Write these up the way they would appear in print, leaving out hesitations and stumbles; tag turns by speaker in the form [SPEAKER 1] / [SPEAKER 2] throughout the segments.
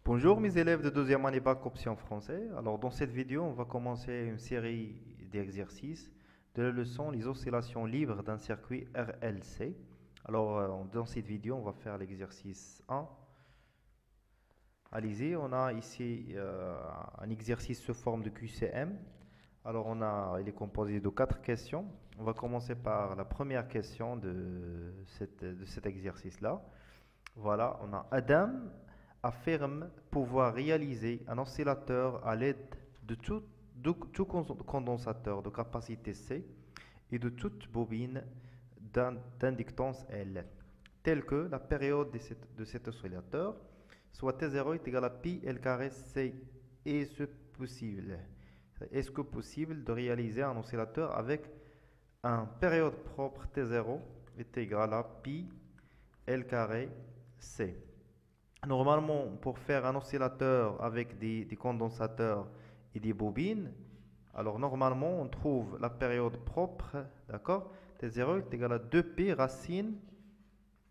[SPEAKER 1] Bonjour mes élèves de deuxième année bac option français. Alors dans cette vidéo, on va commencer une série d'exercices de la leçon les oscillations libres d'un circuit RLC. Alors dans cette vidéo, on va faire l'exercice 1. Allez-y, on a ici un exercice sous forme de QCM. Alors il est composé de 4 questions. On va commencer par la première question de cet exercice-là. Voilà, on a Adam affirme pouvoir réaliser un oscillateur à l'aide de tout condensateur de capacité C et de toute bobine d'inductance L, telle que la période de cet oscillateur soit T0 est égal à pi L carré C. Est-ce possible de réaliser un oscillateur avec une période propre T0 est égal à pi L carré C? Normalement, pour faire un oscillateur avec des condensateurs et des bobines, alors normalement, on trouve la période propre, d'accord? T0 est égal à 2pi racine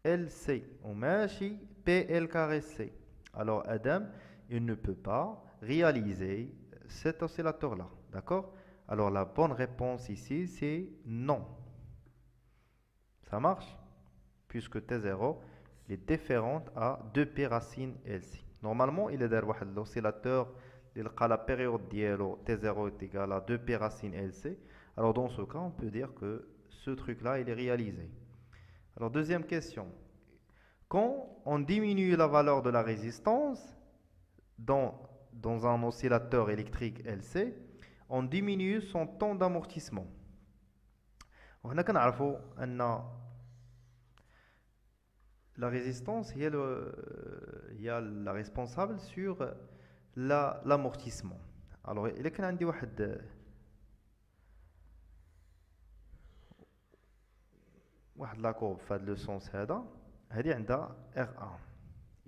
[SPEAKER 1] LC, ou ماشي PL carré C. Alors Adam, il ne peut pas réaliser cet oscillateur-là, d'accord? Alors la bonne réponse ici, c'est non. Ça marche? Puisque T0 est différente à 2pi racine LC. Normalement, il est derrière l'oscillateur, la période diélo T0 est égale à 2pi racine LC. Alors dans ce cas, on peut dire que ce truc-là, il est réalisé. Alors deuxième question. Quand on diminue la valeur de la résistance dans un oscillateur électrique LC, on diminue son temps d'amortissement. On a la résistance est la responsable sur l'amortissement. Alors, il y a la courbe في هذا le sens هذا هذه عندها R1.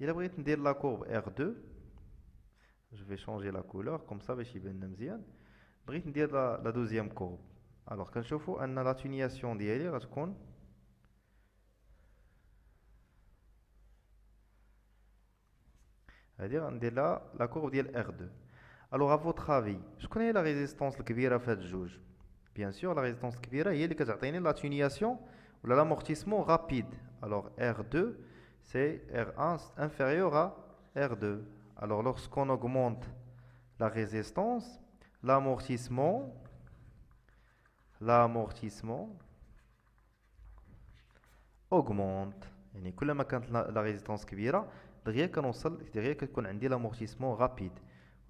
[SPEAKER 1] إلا بغيت ندير la courbe R2, je vais changer la couleur comme ça باش يبان مزيان. بغيت ندير la deuxième courbe. Alors كنشوفوا أن l'atténuation ديالي غتكون c'est-à-dire ندير la courbe ديال R2. Alors à votre avis, شكون هي la résistance الكبيرة في هاد الجوج؟ Bien sûr, la résistance الكبيرة هي اللي كتعطيني l'atténuation ou l'amortissement rapide. Alors R2, c'est R1 inférieur à R2. Alors lorsqu'on augmente la résistance, l'amortissement augmente. يعني كلما كانت la résistance كبيرة دغيا كتكون عندي l'amortissement rapide.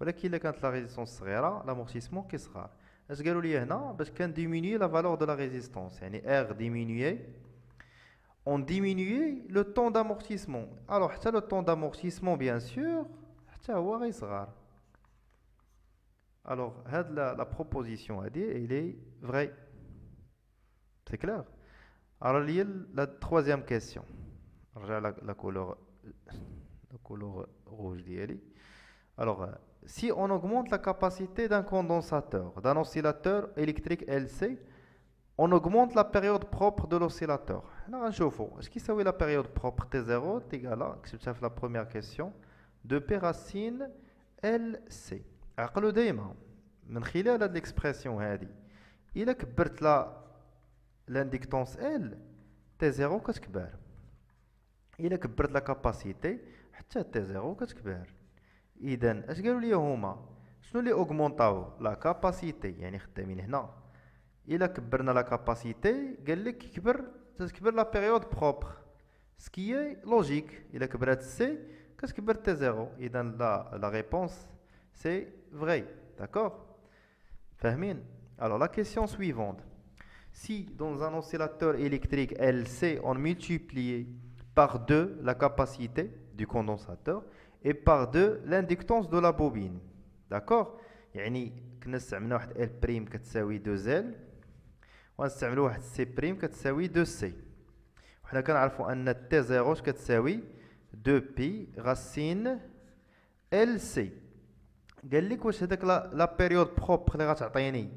[SPEAKER 1] ولكن إلا كانت la résistance صغيرة l'amortissement كيصغر. اش قالوا لي هنا باش كنديمينيي la valeur de la résistance يعني R diminué on diminue le temps d'amortissement. Alors حتى le temps d'amortissement bien sûr حتى هو غيصغر. Alors هاد la proposition هادي elle est vraie. C'est clair? Alors il y a la troisième question. نرجع la couleur rouge ديالي. Alors si on augmente la capacité d'un condensateur, d'un oscillateur électrique LC, on augmente la période propre de l'oscillateur. Est-ce qu'il s'agit la période propre T0 est égale à, comme la première question, 2P racine LC. عقلوا دايما من خلال هذه l'expression هذه إلا كبرت l'inductance L T0 كتكبر. إلا كبرت la capacité حتى T0 كتكبر. إذا اش قالوا لي هما شنو اللي اوغمونطاو لا كاباسيتي يعني خدامين هنا الا كبرنا لا كاباسيتي قال لك تكبر لا بيريود بروبر سكي لوجيك الا كبرات سي كتكبر تي زيرو اذا لا ريبونس سي فري داكور فاهمين alors la question suivante si dans un oscillateur électrique LC on multiplie par 2 la capacité du condensateur et par 2 l'inductance de la bobine. D'accord? يعني كنا استعملنا واحد L prime كتساوي 2L ونستعملوا واحد C prime كتساوي 2C. وحنا كنعرفوا أن T0 كتساوي 2pi racine LC. قال لك واش هذاك لا بيريود بروبر اللي غتعطيني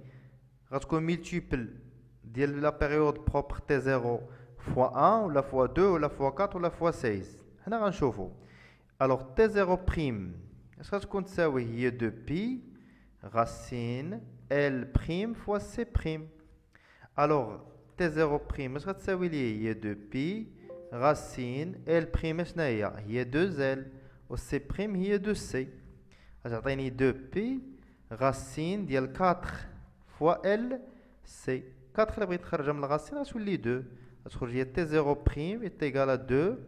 [SPEAKER 1] غتكون ملتيبل ديال لا بيريود بروبر تي 0 فوا 1 ولا فوا 2 ولا فوا 4 ولا فوا 16. حنا غنشوفو. الوغ تي 0 بريم اش غتكون تساوي هي 2 بي racine L prime fois C prime. Alors T0 prime اش غتساوي ليه هي 2 بي racine L prime شنو هي 2 L و C prime هي 2 C. غتعطيني 2 بي racine ديال 4 فوا L C. 4 اللي بغيت نخرجها من الغاسين غتولي 2 غتخرج هي T0 prime est égal à 2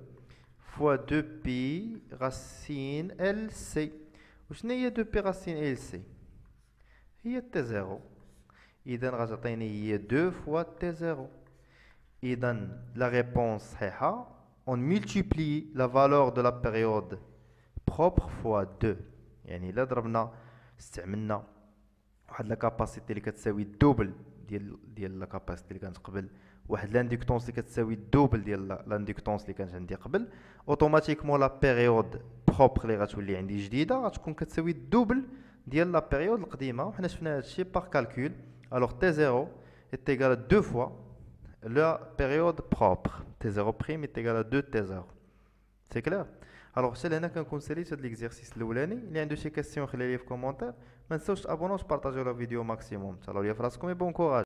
[SPEAKER 1] fois 2 pi racine LC. وشنو هي 2 بي racine LC؟ هي تي 0. إذا غتعطيني هي 2 فوا تي 0. إذا لا ريبونس صحيحة. On multiplie la valeur de la période propre fois 2. يعني إلا ضربنا استعملنا واحد لا كاباسيتي اللي كتساوي الدوبل ديال لا كاباسيتي اللي كانت قبل، واحد لاندكتونس اللي كتساوي الدوبل ديال لاندكتونس اللي كانت عندي قبل، اوتوماتيكمون لا بيريود بروبر اللي غتولي عندي جديده غتكون كتساوي الدوبل ديال لا بيريود القديمه. وحنا شفنا هادشي باغ كالكول. الوغ تي 0 est égal à 2 fois la période propre. T0 prime est égal à 2 T0. C'est clair. الوغ حتى لهنا كنكون ساليت هاد ليكزيرسيس الاولاني. اللي عنده شي كاستيون خليها لي في كومونتير. ما تنساوش تابوناو وتبارطاجيو لا فيديو ماكسيموم. تهلاو ليا فراسكم و بون كوراج.